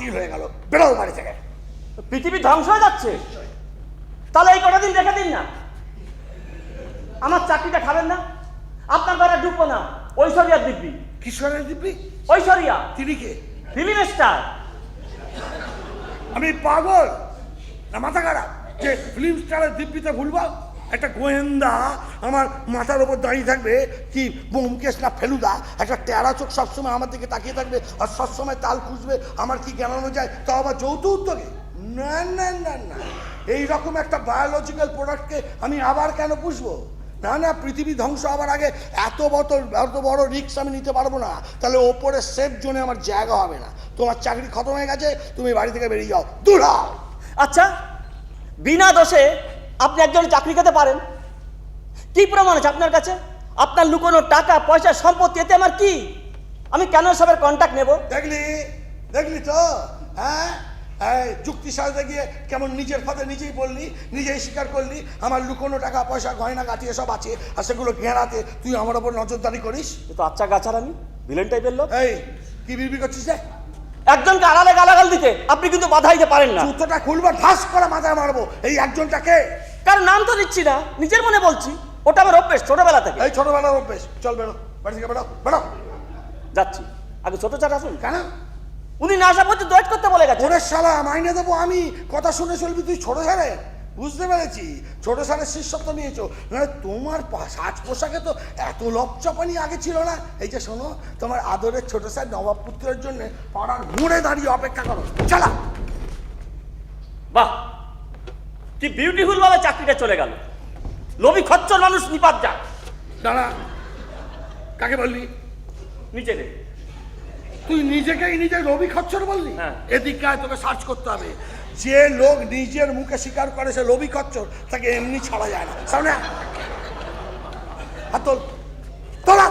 বাতিল হয়ে গেল। বেরো বাড়ি থেকে। পৃথিবী ধ্বংস হয়ে যাচ্ছে, তাহলে এই কটা দিন রেখে দিন না। আমার চাকরিটা খাবেন না? আপনার ঘরে ঢুকবো না। ঐশ্বরিয়ার দিব্যি। কিশোরের দিব্যি? ঐশ্বরিয়া। তিনি কে? Film star. আমি পাগল না মাথা খারাপ যে ফিল্ম স্টারের দিব্যিতে ভুলবো? একটা গোয়েন্দা আমার মাথার ওপর দাঁড়িয়ে থাকবে কি ব্যোমকেশ না ফেলুদা, একটা টেরা চোখ সবসময় আমার দিকে তাকিয়ে থাকবে আর সবসময় তাল খুঁজবে আমার কি জ্ঞানানো যায়, তাও আবার যৌথ উদ্যোগে? না না না না, এইরকম একটা বায়োলজিক্যাল প্রোডাক্টকে আমি আবার কেন পুষবো? না না, পৃথিবী ধ্বংস হবার আগে এত বড় রিস্ক আমি নিতে পারবো না। তাহলে ওপরে সেফ জোনে আমার জায়গা হবে না। তোমার চাকরি খতম হয়ে গেছে, তুমি বাড়ি থেকে বেরিয়ে যাও, দূর হও। আচ্ছা, বিনা দোষে আপনি একজন চাকরি খেতে পারেন? কি প্রমাণ আছে আপনার কাছে? আপনার লুকোনো টাকা পয়সা সম্পত্তি, এতে আমার কি? আমি কেন সবের কন্ট্যাক্ট নেব? দেখলি তো, হ্যাঁ, যুক্তি সাজতে গিয়ে কেমন নিজের ফাঁদে নিজেই বললি, নিজেই স্বীকার করলি আমার লুকোনো টাকা পয়সা গয়না গাঁটি এসব আছে, আর সেগুলো ঘেরাতে তুই আমার ওপর নজরদারি করিস। তো আচ্ছা গাছার আমি ভিলেন টাইপের লোক। এই কি বিড়বি করছিস রে? একজনকে আড়ালে গালাগাল দিতে আপনি কিন্তু বাধা দিতে পারেন না। জুতোটা খুলবো, ঢাস করে মাথায় মারবো। এই একজনটাকে, কারণ নাম তো দিচ্ছি না, নিজের মনে বলছি। ওটা আমার অভ্যেস ছোটবেলা থেকে। এই ছোটবেলার অভ্যেস। চল বেরো বাড়ি থেকে, বেরো বেরো। যাচ্ছি, আগে ছোট চাট আসুন। কেন? উনি না আসা পর্যন্ত ওয়েট করতে বলে গেছে। ওরে শালা, মাইনে দেবো আমি, কথা শুনে চলবি তুই ছোট সারে। বুঝতে পেরেছি, ছোট সারের শিষ্যত্ব নিয়েছো। না তোমার সাজ পোশাকে তো এত লপচাপানি আগে ছিল না। এই যে শোনো, তোমার আদরের ছোট স্যার নবাব পুত্রের জন্য পাড়ার মোড়ে দাঁড়িয়ে অপেক্ষা করো। চালা। বাহ, কি বিউটিফুল ভাবে চাকরিটা চলে গেল। লোভী খচ্চর মানুষ নিপাত যাক। দাঁড়া, কাকে বললি? নিচে তুই নিজেকেই নিজে রবি খচ্চর বললি? হ্যাঁ। এদিকে তোকে সার্চ করতে হবে। যে লোক নিজের মুখে স্বীকার করে সে রবি খচ্চর, তাকে এমনি ছাড়া যায় না। সামনে হাত তোল, তোলা।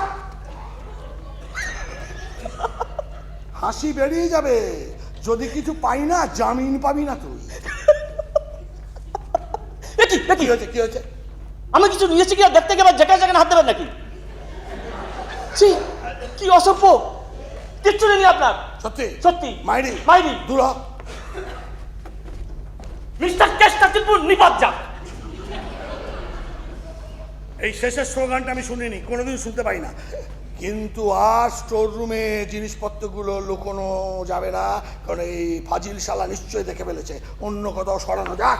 হাসি বেরিয়ে যাবে। যদি কিছু পাই না, জামিন পাবি না তুই। কি হয়েছে? কি হয়েছে? আমি কিছু নিয়েছি কি দেখতে গেলে যেখানে যেখানে হাত দেবেন নাকি? কি অসভ্য! কিচ্ছু নেই আপনার। সত্যি সত্যি। মাইরি মাইরি দূর হ। মিস্টার কেষ্টাচিপুর নিপাত যাক। এই শেষের স্লোগানটা আমি শুনিনি, কোনোদিন শুনতে পাই না। কিন্তু আর স্টোর রুমে জিনিসপত্রগুলো লুকোনো যাবে না, কারণ এই ফাজিল শালা নিশ্চয়ই দেখে ফেলেছে। অন্য কোথাও সরানো যাক।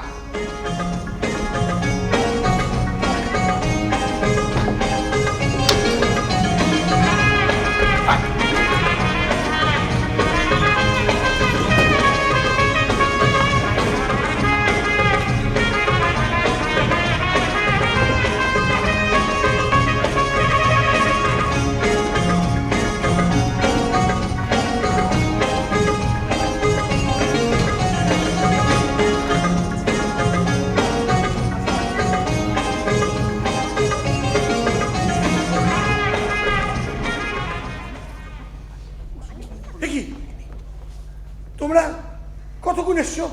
দেখি তোমরা কতক্ষণ এসছো?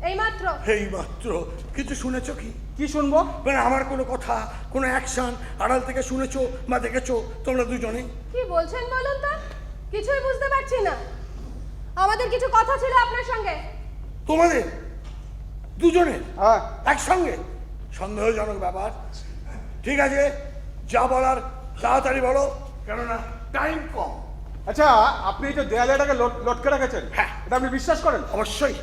এইমাত্র। এইমাত্র? কিছু শুনেছো কি? কি শুনবো? মানে আমার কোনো কথা, কোনো অ্যাকশন আড়াল থেকে শুনেছো বা দেখেছো তোমরা দুজনে? কি বলছেন বলুন তো, কিছুই বুঝতে পারছি না। আমাদের কিছু কথা ছিল আপনার সঙ্গে। তোমাদের দুজনের? হ্যাঁ। একসঙ্গে? সন্দেহজনক ব্যাপার। ঠিক আছে, যা বলার তাড়াতাড়ি বলো, কেননা টাইম কম। আচ্ছা, আপনি এই যে দেয়ালেটাকে লটকে রেখেছেন, হ্যাঁ, এটা আপনি বিশ্বাস করেন? অবশ্যই।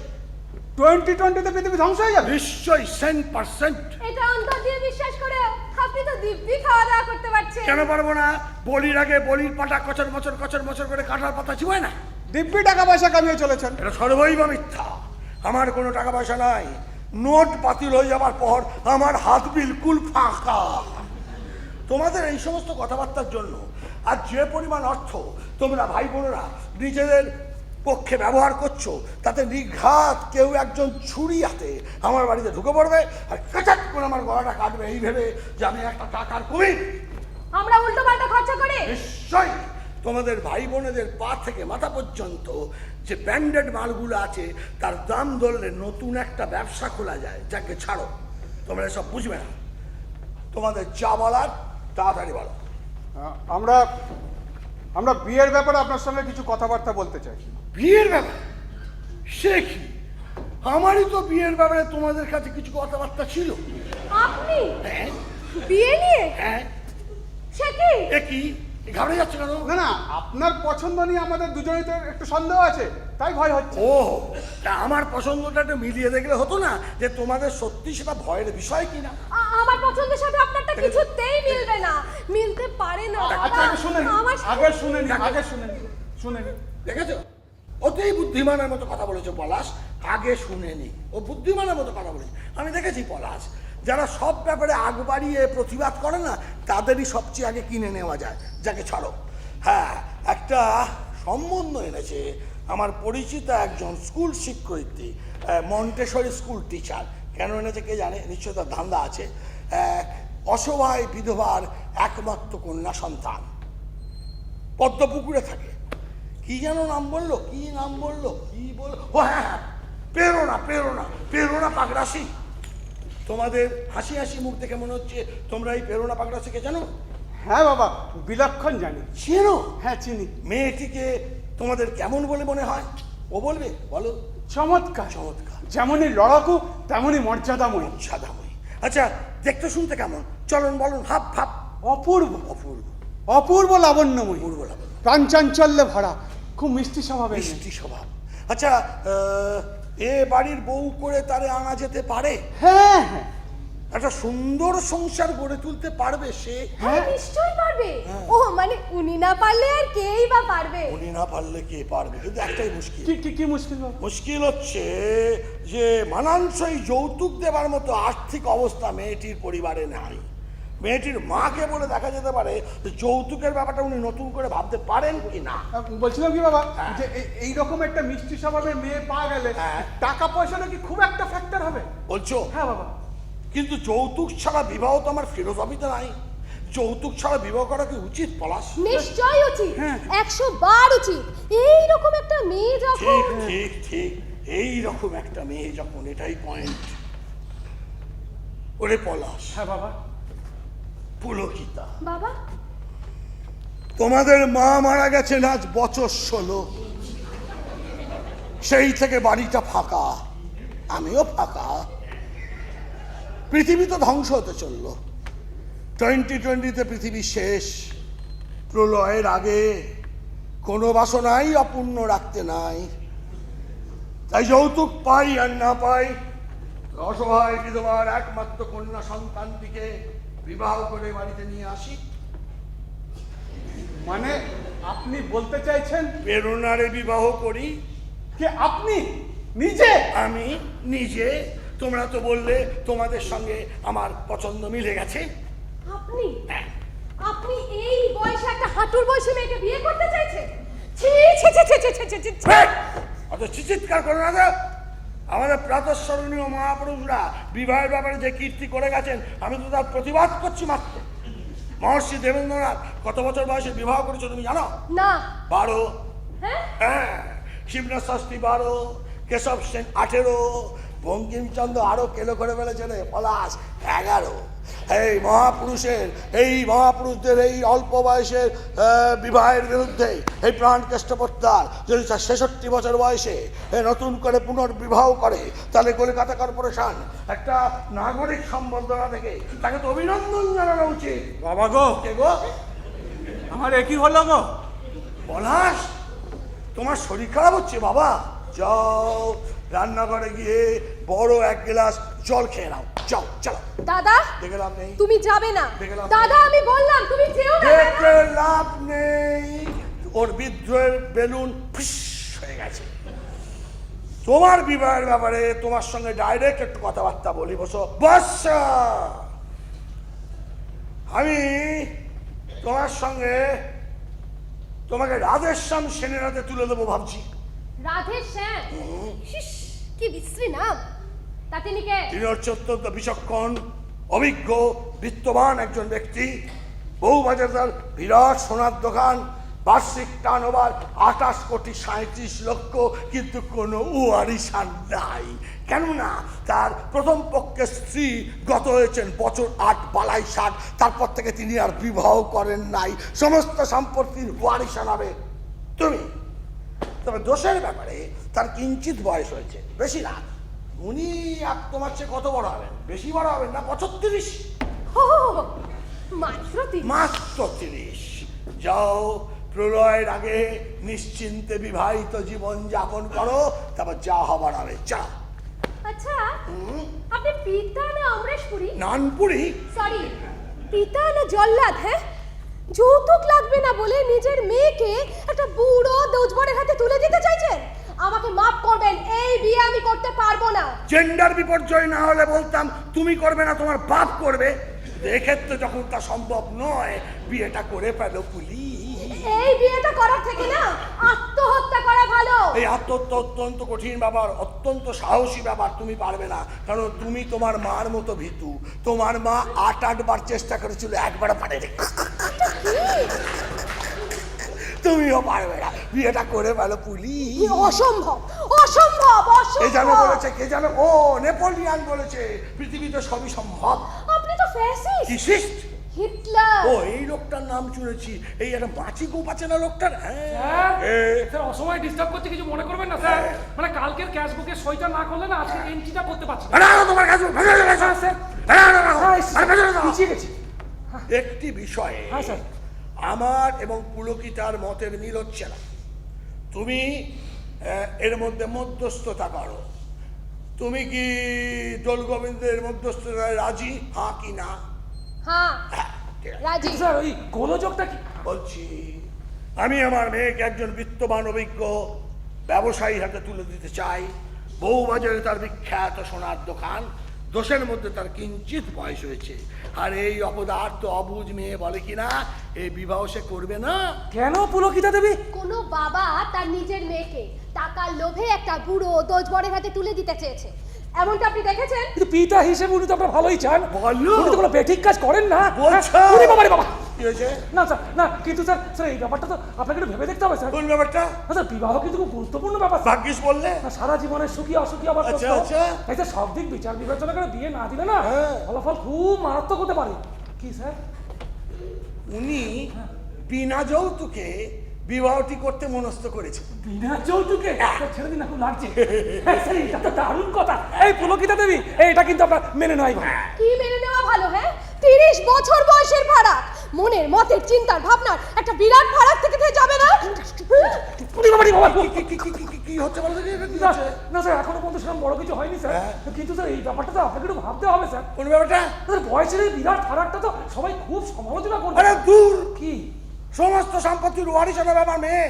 2020-তে পৃথিবী ধ্বংস হয়ে যাবে? নিশ্চয়ই, 100%। এটা অন্তর দিয়ে বিশ্বাস করে আপনি তো দিব্যি খাওয়া দাওয়া করতে পারছেন। কেন পারবো না? বলির আগে বলির পাটা কচর মচর করে কাঁঠার পাতা চিবায় না? দিব্যি টাকা পয়সা কামিয়ে চলেছেন। এটা সর্বৈব মিথ্যা। আমার কোনো টাকা পয়সা নাই। নোট বাতিল হয়ে যাবার পর আমার হাত বিলকুল ফাঁকা। তোমাদের এই সমস্ত কথাবার্তার জন্য আর যে পরিমাণ অর্থ তোমরা ভাই বোনেরা নিজেদের পক্ষে ব্যবহার করছো, তাতে নিঘাত কেউ একজন ছুরি হাতে আমার বাড়িতে ঢুকে পড়বে আর কাচাট করে আমার গলাটা কাটবে, এই ভেবে যে আমি একটা টাকার কুমির। আমরা উল্টো পাল্টা খরচা করি? নিশ্চয়ই। তোমাদের ভাই বোনেদের পা থেকে মাথা পর্যন্ত যে ব্র্যান্ডেড মালগুলো আছে তার দাম ধরলে নতুন একটা ব্যবসা খোলা যায়। যাকে ছাড়ো, তোমরা এসব বুঝবে না। তোমাদের যা বলার তাড়াতাড়ি বলো। আমরা বিয়ের ব্যাপারে আপনার সঙ্গে কিছু কথাবার্তা বলতে চাই। বিয়ের ব্যাপার? সে কি, আমারই তো বিয়ের ব্যাপারে তোমাদের কাছে কিছু কথাবার্তা ছিল। আপনি হ্যাঁ বিয়ে নিয়ে? হ্যাঁ। সে কি? এ কি ঘাবড়ে যাচ্ছে কেন? না না, আপনার পছন্দ নিয়ে আমাদের দুজনেই তো একটু সন্দেহ আছে, তাই ভয় হচ্ছে। ও, তা আমার পছন্দটা একটু মিলিয়ে দেখলে হতো না, যে তোমাদের সত্যি সেটা ভয়ের বিষয় কিনা। আমার পছন্দের সাথে আপনারটা কিছুতেই মিলবে না, মিলতে পারে না। আচ্ছা আগে শুনে নিন, আমার আগে শুনে নিন, আগে শুনে নিন, শুনে নিন। দেখেছো, অতই বুদ্ধিমানের মতো কথা বলেছে পলাশ। আগে শুনে নি, ও বুদ্ধিমানের মতো কথা বলেছে। আমি দেখেছি পলাশ, যারা সব ব্যাপারে আগ বাড়িয়ে প্রতিবাদ করে না, তাদেরই সবচেয়ে আগে কিনে নেওয়া যায়। যাকে ছাড়ো। হ্যাঁ, একটা সম্বন্ধ এনেছে আমার পরিচিত একজন স্কুল শিক্ষয়িত্রী, মন্টেসরি স্কুল টিচার। কেন এনেছে কে জানে, নিশ্চয় তার ধান্দা আছে। এক অসহায় বিধবার একমাত্র কন্যা সন্তান, পদ্মপুকুরে থাকে। কি যেন নাম বললো, কি নাম বললো, কি বললো, ও হ্যাঁ হ্যাঁ, প্রেরণা প্রেরণা প্রেরণা পাগড়াশি। তোমাদের হাসি হাসি মুখ দেখে মনে হচ্ছে তোমরা এই প্রেরণা পাগড়াশিকে জানো। হ্যাঁ বাবা, বিলক্ষণ জানি। চেনো? হ্যাঁ চিনি। মেয়েটিকে তোমাদের কেমন বলে মনে হয়? ও বলবে, বলো। চমৎকার, চমৎকার, যেমনই লড়াকু তেমনই মর্যাদাময়ী। সাদাময়ী। আচ্ছা, দেখতে শুনতে কেমন? চলন বলুন, হাব ভাব। অপূর্ব, অপূর্ব, অপূর্ব লাবণ্যময়ী, অপূর্ব লাবণ্য, প্রাঞ্চাঞ্চল্যে ভরা, খুব মিষ্টি স্বভাবের মেয়ে। মিষ্টি স্বভাব। আচ্ছা, এ বাড়ির বউ করে তারে আনা যেতে পারে? হ্যাঁ হ্যাঁ একটা সুন্দর সংসার গড়ে তুলতে পারবে সে? হ্যাঁ, নিশ্চয়ই পারবে। হ্যাঁ। ও মানে উনি না পারলে আর কেই বা পারবে? উনি না পারলে কে পারবে? কিন্তু একটাই মুশকিল। কি কি কি মুশকিল বাবা? মুশকিল হচ্ছে যে মানানসই যৌতুক দেবার মতো আর্থিক অবস্থা মেয়েটির পরিবারে নাই। মেয়েটির মাকে বলে দেখা যেতে পারে যে যৌতুকের ব্যাপারটা উনি নতুন করে ভাবতে পারেন কি না। বলছিলাম কি বাবা, হ্যাঁ। যে এইরকম একটা মিষ্টি স্বভাবের মেয়ে পাওয়া গেলে হ্যাঁ। টাকা পয়সাটা কি খুব একটা ফ্যাক্টর হবে? বলছো? হ্যাঁ বাবা। কিন্তু যৌতুক ছাড়া বিবাহ তো আমার ফিলোসফিতে নাই। যৌতুক ছাড়া বিবাহ করা কি উচিত পলাশ? নিশ্চয়ই উচিত, হ্যাঁ। 100 বার উচিত। এইরকম একটা মেয়ে যখন ঠিক ঠিক ঠিক, এইরকম একটা মেয়ে যখন, এটাই পয়েন্ট। ওরে পলাশ, হ্যাঁ বাবা। পুলকিতা, বাবা তোমাদের মা মারা গেছেন আজ বছর 16। সেই থেকে বাড়িটা ফাঁকা, আমিও ফাঁকা। পৃথিবী তো ধ্বংস হতে চললো। 2020-তে পৃথিবী শেষ। প্রলয়ের আগে কোনো বাসনাই অপূর্ণ রাখতে নাই। তাই যৌতুক পাই আর না পাই, অসহায় বিধবার একমাত্র কন্যা সন্তানটিকে বিবাহ করে বাড়িতে নিয়ে আসি। মানে আপনি বলতে চাইছেন প্রেরণারে বিবাহ করি। যে আপনি নিজে? আমি নিজে। তোমরা তো বললে তোমাদের সঙ্গে আমার পছন্দ মিলে গেছে। আপনি আপনি এই বয়সে একটা হাঁটুর বয়সী মেয়েকে বিয়ে করতে চাইছেন? ছি ছি ছি ছি ছি ছি ছি ছি ছি। অত চিৎকার করো না তো। আমাদের প্রাতঃস্মরণীয় মহাপুরুষরা বিবাহের ব্যাপারে যে কীর্তি করে গেছেন, আমি তো তার প্রতিবাদ করছি মাত্র। মহর্ষি দেবেন্দ্রনাথ কত বছর বয়সে বিবাহ করেছো তুমি জানো? না। 12। হ্যাঁ, হ্যাঁ, শিবনাথ শাস্ত্রী 12, কেশব সেন 18, বঙ্কিমচন্দ্র আরো কেলো করে ফেলেছে রে পলাশ, 11। এই মহাপুরুষদের এই অল্প বয়সের বিবাহের বিরুদ্ধে এই প্রাণকেষ্ট প্রত্যার যদি তার 66 বছর বয়সে নতুন করে পুনর্বিবাহ করে, তাহলে কলকাতা কর্পোরেশন একটা নাগরিক সম্বর্ধনা থেকে তাকে তো অভিনন্দন জানানো উচিত। বাবা গো, কে গো? আমার একই হলো গো। পলাশ, তোমার শরীর খারাপ হচ্ছে বাবা? যাও রান্নাঘরে গিয়ে বড় এক গ্লাস জল খেয়ে নাও। যাও চলো। দাদা দেখে লাভ নেই, তুমি যাবে না। দেখে লাভ দাদা আমি বললাম তুমি যেও না। দেখে লাভ নেই। ওর বিদ্রোহের বেলুন ফিস হয়ে গেছে। তোমার বিবাহের ব্যাপারে তোমার সঙ্গে ডাইরেক্ট একটু কথাবার্তা বলি। বসো। বসা। আমি তোমার সঙ্গে তোমাকে রাধেশ্যাম সেনের হাতে তুলে দেবো ভাবছি। রাধেশ্যাম? শিস, কি বিশ্রী নাম। তা তিনি কে? তিনি হচ্ছে অত্যন্ত বিচক্ষণ, অভিজ্ঞ, বিত্তবান একজন ব্যক্তি। বউবাজার তার বিরাট সোনার দোকান, বার্ষিক টার্নওভার 28,37,00,000, কিন্তু কোনো ওয়ারিশান নাই। কেননা তার প্রথম পক্ষের স্ত্রী গত হয়েছেন বছর 8 বালাই 60। তারপর থেকে তিনি আর বিবাহ করেন নাই। সমস্ত সম্পত্তির ওয়ারিশান হবে তুমি। তবে দোষের ব্যাপারে তার কিঞ্চিত বয়স হয়েছে, বেশি না। উনি আর তোমার চেয়ে কত বড় হবেন? বেশি বড় হবেন না, 35। মাত্র 30। মাত্র 30। যাও, প্রলয়ের আগে নিশ্চিন্তে বিবাহিত জীবন যাপন করো, তারপর যা হবার হবে যা। আচ্ছা, আপনি পিতা না অমরেশপুরি? নানপুরি? সরি, পিতা না জল্লাদ? হ্যাঁ, যৌতুক লাগবে না বলে নিজের মেয়েকে একটা বুড়ো দোজবরের হাতে তুলে দিতে চাইছেন? আমাকে মাফ করবেন, এই বিয়ে আমি করতে পারবো না। জেন্ডার বিপর্যয় না হলে বলতাম তুমি করবে না, তোমার বাপ করবে। এক্ষেত্রে যখন তা সম্ভব নয়, বিয়েটা করে ফেলো পুলি। এই বিয়েটা করার থেকে না আত্মহত্যা করা ভালো। এই আত্মহত্যা অত্যন্ত কঠিন ব্যাপার, অত্যন্ত সাহসী ব্যাপার। তুমি পারবে না, কারণ তুমি তোমার মার মতো ভীতু। তোমার মা 8 বার চেষ্টা করেছিল, একবার পারেনি। তুমিও পারবে না, বিয়েটা করে ফেলো পুলি। অসম্ভব, অসম্ভব, কে জানো অসম্ভব। বলেছে? কে জানো? ও নেপোলিয়ান বলেছে পৃথিবীতে সবই সম্ভব। আপনি তো ফ্যাসিস্ট। কিসিস্ট? হিটলার। ও, এই লোকটার নাম শুনেছি। এই একটা মাছি গোপ আছে না লোকটার? স্যার, স্যার অসময়ে ডিস্টার্ব করতে কিছু মনে করবেন না স্যার। মানে কালকের ক্যাশ বুকে সইটা না করলে না আজকে এন্ট্রিটা করতে পারছি না। তোমার কাছে পিছিয়ে গেছি। একটি বিষয়ে হ্যাঁ স্যার। আমার এবং পুলকিতার মতের মিল হচ্ছে না। তুমি এর মধ্যে মধ্যস্থতা করো। তুমি কি দোল গোবিন্দের মধ্যস্থতায় রাজি? হ্যাঁ কি না? হ্যাঁ, হ্যাঁ, ঠিক আছে। রাজি। স্যার ওই গোলযোগটা কি? বলছি, আমি আমার মেয়েকে একজন বিত্তবান অভিজ্ঞ ব্যবসায়ী হাতে তুলে দিতে চাই। বউবাজারে তার বিখ্যাত সোনার দোকান। দোষের মধ্যে তার কিঞ্চিত বয়স হয়েছে, আর এই অপদার্থ অবুঝ মেয়ে বলে কিনা এই বিবাহ সে করবে না। কেন পুলকিতা দেবী? কোনো বাবা তার নিজের মেয়েকে টাকার লোভে একটা বুড়ো দোজবরের হাতে তুলে দিতে চেয়েছে, এমনটা আপনি দেখেছেন? কিন্তু পিতা হিসেবে উনি তো আপনার ভালোই চান। বলো। উনি তো কোনো বেঠিক কাজ করেন না। বলছো? উনি বাবা রে বাবা। কি হয়েছে? না স্যার, না কিন্তু স্যার, স্যার এই ব্যাপারটা তো আপনাকে একটু ভেবে দেখতে হবে স্যার। কোন ব্যাপারটা? না স্যার, বিবাহ কিন্তু খুব গুরুত্বপূর্ণ ব্যাপার স্যার। ভাগ্যিস বললে। না, সারা জীবনের সুখী অসুখী আবার আচ্ছা, প্রশ্ন। আচ্ছা। তাই স্যার সব দিক বিচার বিবেচনা করে বিয়ে না দিলে না হ্যাঁ। ফলাফল খুব মারাত্মক হতে পারে। কি স্যার? উনি বিনা যৌতুকে বিবাহটি করতে মনস্থ করেছে। বিনা যৌতুকে? স্যার, ছেড়ে দিন না, খুব লাগছে। হ্যাঁ, স্যার, এটা তো দারুণ কথা। এই পুলকিতা দেবী, এটা কিন্তু আপনার মেনে নেওয়াই ভালো। কি মেনে নেওয়া ভালো? হ্যাঁ, 30 বছর বয়সের ফারাক, মনের মতের চিন্তার ভাবনার একটা বিরাট ফারাক থেকে যাবে না? উনি বাবা রে বাবা। কি হচ্ছে বলো দেখি, এটা কি না, হচ্ছে? না স্যার, এখনো পর্যন্ত সেরকম বড় কিছু হয়নি স্যার। হ্যাঁ। কিন্তু স্যার এই ব্যাপারটা তো আপনাকে একটু ভাবতে হবে স্যার। কোন ব্যাপারটা? স্যার বয়সের এই বিরাট ফারাকটা তো সবাই খুব সমালোচনা করবে। আরে দূর, কি? সমস্ত সম্পত্তির ওয়ারিশ হবে আমার মেয়ে।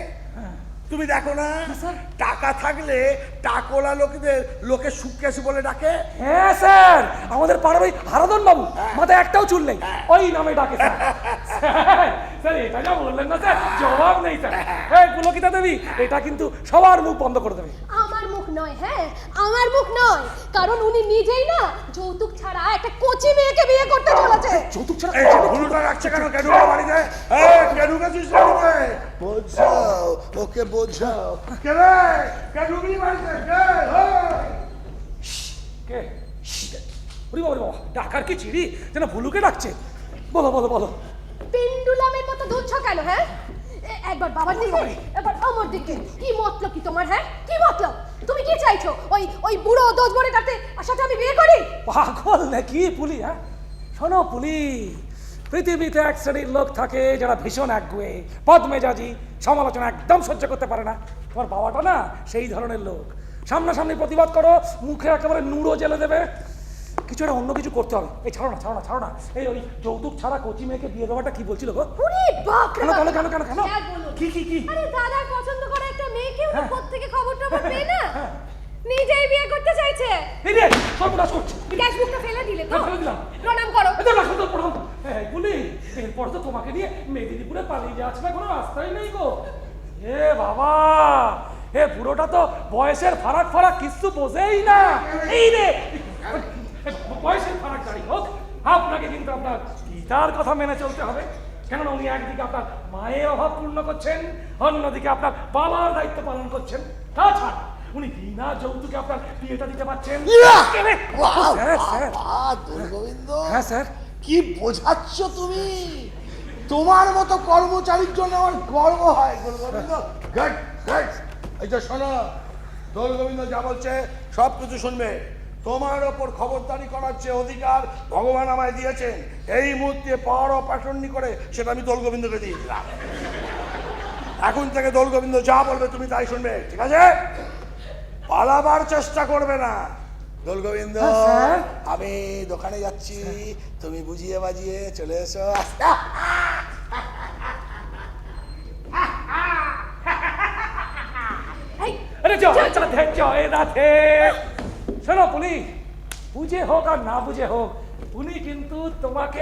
তুমি দেখো না, স্যার। টাকা থাকলে টাকলা লোকেদের লোকে সুকেশ বলে ডাকে। হ্যাঁ স্যার, আমাদের পাড়ার ওই হারাধন বাবু মাথায় একটাও চুল নেই, ওই নামে ডাকে স্যার। স্যার এটা যা বললেন না স্যার, জবাব নেই স্যার। এই পুলকিতা দেবী, এটা কিন্তু সবার মুখ বন্ধ করে দেবে। আমার মুখ নয়, হ্যাঁ আমার মুখ নয়, কারণ উনি নিজেই না যৌতুক ছাড়া একটা কোচি মেয়েকে বিয়ে করতে চলেছে। যৌতুক ছাড়া? এই ভুলুটা রাখছে কেন? কেডুকা বাড়িতে? এই কেডুকা তুই বাড়িতে? বোঝাও ওকে, বোঝাও। কে রে? কেডুকি বাড়িতে? কে? কে? ওরে বাবা রে বাবা, ডাকার কি চিড়ি যেন ভুলুকে ডাকছে। বলো বলো বলো। পেন্ডুলামের মতো দুধছ কেন? হ্যাঁ, একবার বাবার দিকে, একবার আমার দিকে। কি মতলব কি তোমার? হ্যাঁ, কি মতলব? তুমি কি চাইছো? ওই বুড়ো দোজবরের কাছে সাথে আমি বিয়ে করি? পাগল নাকি পুলি? হ্যাঁ শোনো পুলি, পৃথিবীতে এক শ্রেণীর লোক থাকে যারা ভীষণ একগুয়ে, বদমেজাজি, সমালোচনা একদম সহ্য করতে পারে না। তোমার বাবাটা না সেই ধরনের লোক। সামনাসামনি প্রতিবাদ করো, মুখে একেবারে নুড়ো জেলে দেবে। কিছু একটা অন্য কিছু করতে হবে। এই ছাড়ো না, ছাড়ো না, ছাড়ো না। এই ওই যৌতুক ছাড়া কচি মেয়েকে বিয়ে দেওয়াটা কি বলছিল গো? ওরে বাপ রে কেন বাপ! কেন কেন কেন কেন? আর বলুন। কি কি কি? আরে দাদা পছন্দ করে একটা মেয়েকে, উনি হ্যাঁ। কোত্থেকে খবর টবর পেয়ে না নিজেই বিয়ে করতে চাইছে। এই রে, সর্বনাশ করছে। গ্যাসবুকটা ফেলে দিলে তো? হ্যাঁ, ফেলে দিলাম। প্রণাম করো। এই দেখো, শুধু প্রণাম। এই পুলি, এরপর তো তোমাকে নিয়ে মেদিনীপুরে পালিয়ে যাচ্ছে না, কোনো রাস্তাই নেই গো। এ বাবা, এ বুড়োটা তো বয়সের ফারাক ফারাক কিছু বোঝেই না। এই রে, বয়সের ফারাক দাঁড়ি হোক, আপনাকে কিন্তু আপনার পিতার কথা মেনে চলতে হবে। কেননা উনি একদিকে আপনার মায়ের অভাব পূর্ণ করছেন, অন্যদিকে আপনার বাবার দায়িত্ব পালন করছেন। তাছাড়া উনি বিনা যৌতুকে আপনার বিয়েটা দিতে পারছেন। Sir, sir. গোবিন্দ, হ্যাঁ স্যার। কি বোঝাচ্ছ তুমি? তোমার মতো কর্মচারীর জন্য আমার গর্ব হয় গোবিন্দ। এই যে শোনো, দোল গোবিন্দ যা বলছে সব কিছু শুনবে। তোমার ওপর খবরদারি করার যে অধিকার ভগবান আমায় দিয়েছেন, এই মুহূর্তে পাওয়ার অফ অ্যাটর্নি করে সেটা আমি দোল গোবিন্দকে দিয়ে দিলাম। এখন থেকে দোল গোবিন্দ যা বলবে তুমি তাই শুনবে, ঠিক আছে? পালাবার চেষ্টা করবে না। দোল গোবিন্দ, আমি দোকানে যাচ্ছি, তুমি বুঝিয়ে বাজিয়ে চলে এসো। আরে জয় রাধে, জয় রাধে। শোনো পুলি, বুঝে হোক আর না বুঝে হোক, উনি কিন্তু তোমাকে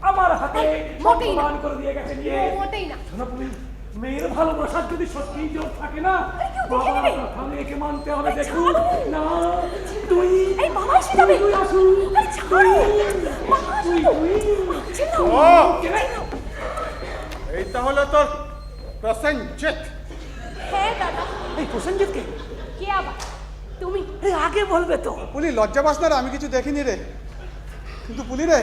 আমার হাতে মোটেই না। সম্মান করে দিয়ে গেছে নিয়ে। মোটেই না। শোনো পুলি, মেয়ের ভালোবাসার যদি সত্যিই জোর থাকে না, বাবা কথা মেয়েকে মানতে হবে। দেখুন না, তুই এই বাবা এসে যাবে। তুই আসুন, আরে ছাড়ো। বাবা তুই আসো। ছিল। ও এইটা হলো তোর প্রসেনজিৎ। হ্যাঁ দাদা। এই প্রসেনজিৎকে কে আবার? তুমি? এই আগে বলবে তো। পুলি লজ্জা পাস না রে? আমি কিছু দেখিনি রে। কিন্তু পুলি রে,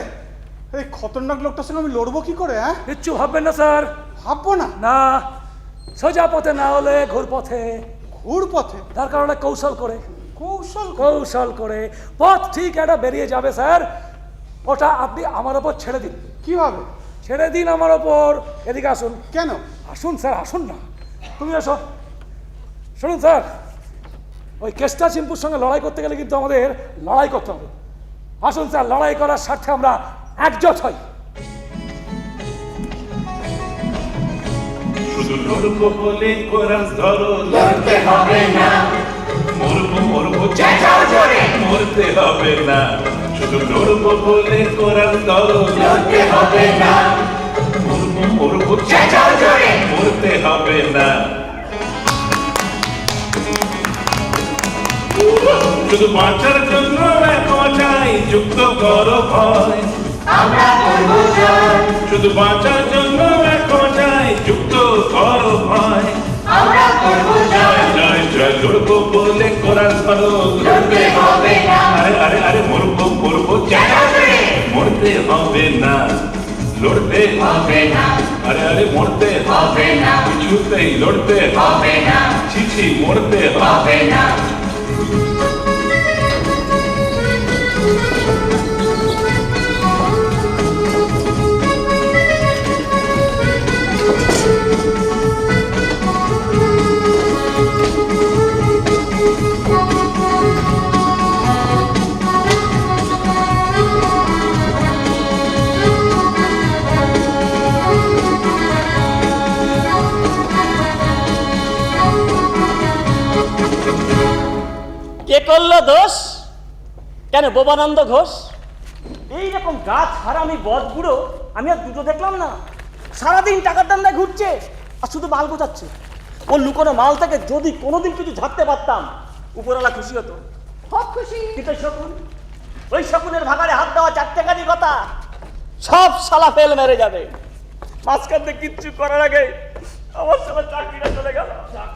এই খতরনাক লোকটার সঙ্গে আমি লড়বো কি করে? হ্যাঁ, কিচ্ছু ভাববেন না স্যার। ভাববো না। না, সোজা পথে না হলে ঘুর পথে। ঘুর পথে? তার কারণে কৌশল করে, কৌশল? কৌশল করে পথ ঠিক একটা বেরিয়ে যাবে স্যার। ওটা আপনি আমার ওপর ছেড়ে দিন, কিভাবে? ছেড়ে দিন আমার ওপর। এদিকে আসুন। কেন? আসুন স্যার, আসুন না, তুমি আসো। শুনুন স্যার, ওই কেষ্টা চিম্পুর সঙ্গে লড়াই করতে গেলে কিন্তু আমাদের লড়াই করতে হবে। আসুন স্যার, লড়াই করার স্বার্থে আমরা একজোট হই। শুধু লড়বো বলে কোরাস ধরো, লড়তে হবে না। মরবো মরবো চেঁচাও জোরে, মরতে হবে না। শুধু লড়বো বলে কোরাস ধরো, লড়তে হবে না। মরবো মরবো চেঁচাও জোরে, মরতে হবে না। শুধু বাঁচার জন্য এক চাই, যুক্ত করো ভয়। আমরা করব জয়। শুধু বাঁচার জন্য এক চাই, যুক্ত করো ভয়। আমরা করব জয়। জয় জয় লড়বো বলে কোরাস ধরো, লড়তে হবে না। আরে আরে আরে মরবো মরবো চেঁচাও জোরে, মরতে হবে না। লড়তে হবে না। আরে আরে মরতে হবে না। কিছুতেই লড়তে হবে না। ছি মরতে হবে না। কে করলো দোষ? কেন বোবানন্দ ঘোষ? এইরকম গাছ হারামি বদ বুড়ো আমি আর দুটো দেখলাম না। সারাদিন টাকার দান্দায় ঘুরছে আর শুধু মাল গোছাচ্ছে। ও লুকোনো মাল থেকে যদি কোনোদিন কিছু ঝাড়তে পারতাম, উপরওয়ালা খুশি হতো। খুব খুশি। কিন্তু শকুন, ওই শকুনের ভাগাড়ে হাত দেওয়া চারটেখানি কথা সব শালা ফেল মেরে যাবে। মাঝখান থেকে কিচ্ছু করার আগে আমার সঙ্গে চাকরিটা চলে গেল।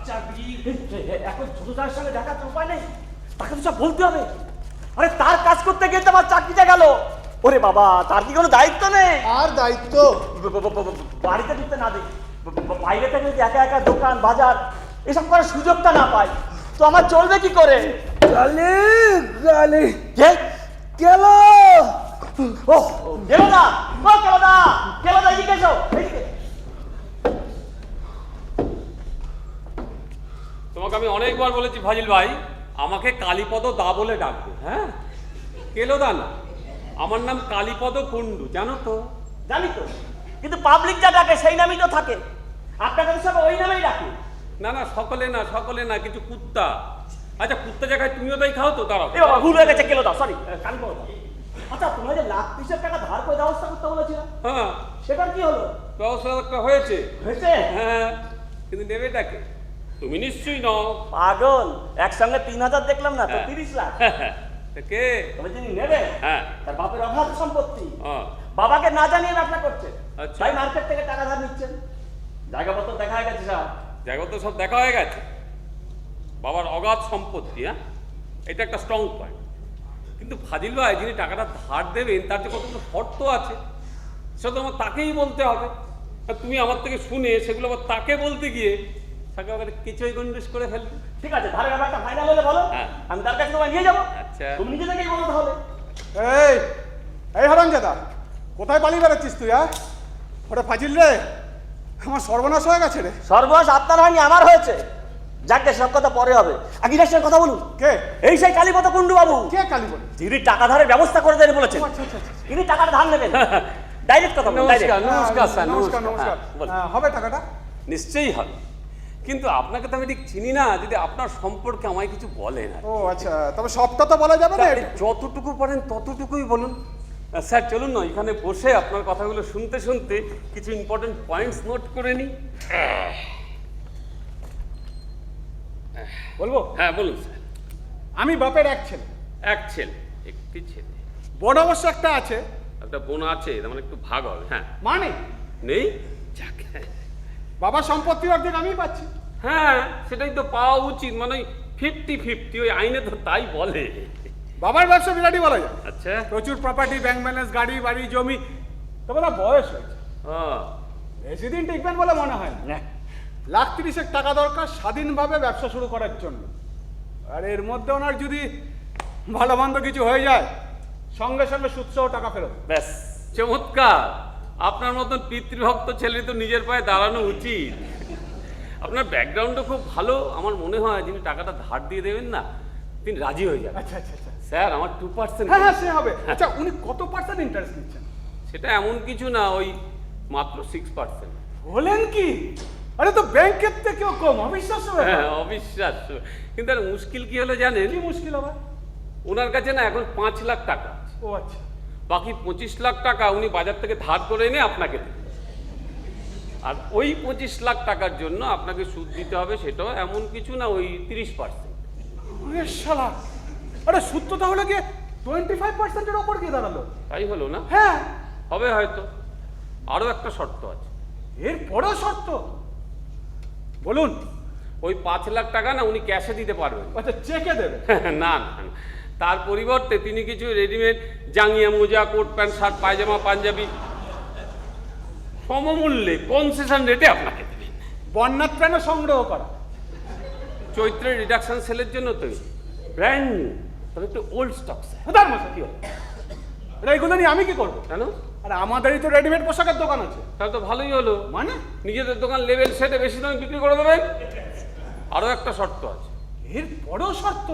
চাকরি এখন ছোট তার সঙ্গে দেখার তো উপায় নেই, তাকে তো সব বলতে হবে। আরে তার কাজ করতে গিয়ে তো আমার চাকরিটা গেল। ওরে বাবা, তার কি কোনো দায়িত্ব নেই? আর দায়িত্ব? বাড়িতে ঢুকতে না দিই, বাইরে থেকে যদি একা একা দোকান বাজার এসব করার সুযোগটা না পাই, তো আমার চলবে কি করে? গালি গালি কে গেল। ও গেলো না, ও গেলো না, গেলো না, এদিকে এসো, এদিকে। তোমাকে আমি অনেকবার বলেছি ফাজিল ভাই, আমাকে কালীপদ দা বলে ডাকবে। হ্যাঁ, কেলো দা না, আমার নাম কালীপদ কুণ্ডু, জানো তো? জানি তো, কিন্তু পাবলিক যা ডাকে সেই নামই তো থাকে। আপনাকে তো সব ওই নামেই ডাকে। না না, সকলে না, সকলে না, কিছু কুত্তা। আচ্ছা, কুত্তা জায়গায় তুমিও তাই খাও তো? দাঁড়াও। এ বাবা, ভুল হয়ে গেছে, কেলো দাও, সরি, কালি বলো। আচ্ছা, তোমরা যে লাখ 30 টাকা ধার করে ব্যবস্থা করতে বলেছিল, হ্যাঁ, সেটার কি হলো? ব্যবস্থা একটা হয়েছে। হয়েছে? হ্যাঁ, কিন্তু নেবেটাকে? তুমি নিশ্চয়ই নাও। পাগল, একসঙ্গে 3000 দেখলাম না তো, হ্যাঁ। 30 লাখ। তা কে? তবে যিনি নেবে, হ্যাঁ। তার বাপের অগাধ সম্পত্তি, হ্যাঁ। বাবাকে না জানিয়ে ব্যবসা করছে। আচ্ছা। তাই মার্কেট থেকে টাকা ধার নিচ্ছেন। জায়গাপত্র দেখা হয়ে গেছে সব। জায়গা তো সব দেখা হয়ে গেছে। বাবার অগাধ সম্পত্তি, হ্যাঁ, এটা একটা স্ট্রং পয়েন্ট। কিন্তু ফাজিল ভাই, যিনি টাকাটা ধার দেবেন তার যে কতগুলো শর্ত আছে, সেটা তো আমার তাকেই বলতে হবে। আর তুমি আমার থেকে শুনে সেগুলো আবার তাকে বলতে গিয়ে সাকে ওকে কিছুই গন্ডুস করে ফেলবে। ঠিক আছে, ধারে ব্যাপারটা ফাইনাল হলে বলো, হ্যাঁ। আমি তার কাছে তোমায় নিয়ে যাবো। আচ্ছা। তুমি নিজে থেকেই বলো তাহলে। এই এই হারামজাদা, কোথায় পালিয়ে বেড়াচ্ছিস তুই? ওরে ফাজিল রে, আমার সর্বনাশ হয়ে গেছে রে। সর্বনাশ আপনার হয়নি, আমার হয়েছে। যাকে সব কথা পরে হবে, আগে এর সঙ্গে কথা বলুন। কে? এই সেই কালীপদ কুণ্ডু বাবু, কে কালী বলে? যিনি টাকা ধারের ব্যবস্থা করে দেন বলেছেন। আচ্ছা আচ্ছা আচ্ছা। তিনি টাকাটা ধার নেবেন। ডাইরেক্ট কথা বলুন, নমস্কার direct। নমস্কার স্যার, নমস্কার নমস্কার। হ্যাঁ, বলুন। হবে টাকাটা? নিশ্চয়ই হবে, কিন্তু আপনাকে তো আমি ঠিক চিনি না, যদি আপনার সম্পর্কে আমায় কিছু বলেন আর কি। ও আচ্ছা, তবে সবটা তো বলা যাবে না। আপনি যতটুকু পারেন ততটুকুই বলুন। স্যার চলুন না, এখানে বসে আপনার কথাগুলো শুনতে শুনতে কিছু ইম্পর্টেন্ট পয়েন্টস নোট করে নিই। বলবো? হ্যাঁ বলুন স্যার। আমি বাপের এক ছেলে, এক ছেলে, একটি ছেলে, বোন অবশ্য একটা আছে। একটা বোন আছে, তার মানে একটু ভাগ হবে। হ্যাঁ, মানে নেই যাক। বাবার সম্পত্তি অর্ধেক আমিই পাচ্ছি। হ্যাঁ সেটাই তো পাওয়া উচিত, মানে 50-50, ওই আইনে তো তাই বলে। বাবার ব্যবসা বিরাটই বলা যায়, আচ্ছা। প্রচুর প্রপার্টি, ব্যাংক ব্যালেন্স, গাড়ি বাড়ি জমি। তবে না বয়স হয়েছে, হ্যাঁ, বেশি দিন টিকবেন বলে মনে হয় না। লাখ 30 টাকা দরকার স্বাধীনভাবে ব্যবসা শুরু করার জন্য। আর এর মধ্যে ওনার যদি ভালো মন্দ কিছু হয়ে যায়, সঙ্গে সঙ্গে সুদসহ টাকা ফেরত। ব্যাস চমৎকার। আপনার মতন পিতৃভক্ত ছেলে তো নিজের পায়ে দাঁড়ানো উচিত। আপনার ব্যাকগ্রাউন্ডও খুব ভালো। আমার মনে হয় যিনি টাকাটা ধার দিয়ে দেবেন না, তিনি রাজি হয়ে যাবেন। আচ্ছা আচ্ছা আচ্ছা। স্যার আমার 2%। হ্যাঁ হ্যাঁ, সে হবে। আচ্ছা, উনি কত পার্সেন্ট ইন্টারেস্ট নিচ্ছেন? সেটা এমন কিছু না, ওই মাত্র 6%। বলেন কি? আরে তো ব্যাংকের থেকেও কম, অবিশ্বাস্য ব্যাপার। হ্যাঁ অবিশ্বাস্য, কিন্তু আর মুশকিল কি হলো জানেন? কি মুশকিল আবার? ওনার কাছে না এখন 5 লাখ টাকা আছে। ও আচ্ছা। বাকি 25 লাখ টাকা উনি বাজার থেকে ধার করে এনে আপনাকে দেবেন। আর ওই 25 লাখ টাকার জন্য আপনাকে সুদ দিতে হবে, সেটাও এমন কিছু না, ওই 30%। আরে শালা, আরে সুদ তো তাহলে গিয়ে 25%-এর ওপর গিয়ে দাঁড়ালো। তাই হলো না? হ্যাঁ। হবে হয়তো। আরও একটা শর্ত আছে। এর পরেও শর্ত? বলুন। ওই 5 লাখ টাকা না উনি ক্যাশে দিতে পারবেন। আচ্ছা, চেকে দেবে? না না, তার পরিবর্তে তিনি কিছু রেডিমেড জাঙ্গিয়া, মোজা, কোট প্যান্ট, শার্ট, পায়জামা, পাঞ্জাবি সমমূল্যে কনসেশন রেটে আপনাকে দেবেন। বন্যার ত্রাণও সংগ্রহ করা। চৈত্রের রিডাকশন সেলের জন্য তো ব্র্যান্ড নিউ, তবে একটু ওল্ড স্টক স্যার। তার মতো কি হলো? আরে এগুলো নিয়ে আমি কি করবো? কেন? আরে আমাদেরই তো রেডিমেড পোশাকের দোকান আছে। তাহলে তো ভালোই হলো। মানে? নিজেদের দোকান লেভেল সেটে বেশি দামে বিক্রি করে দেবেন। আরও একটা শর্ত আছে। এর পরেও শর্ত?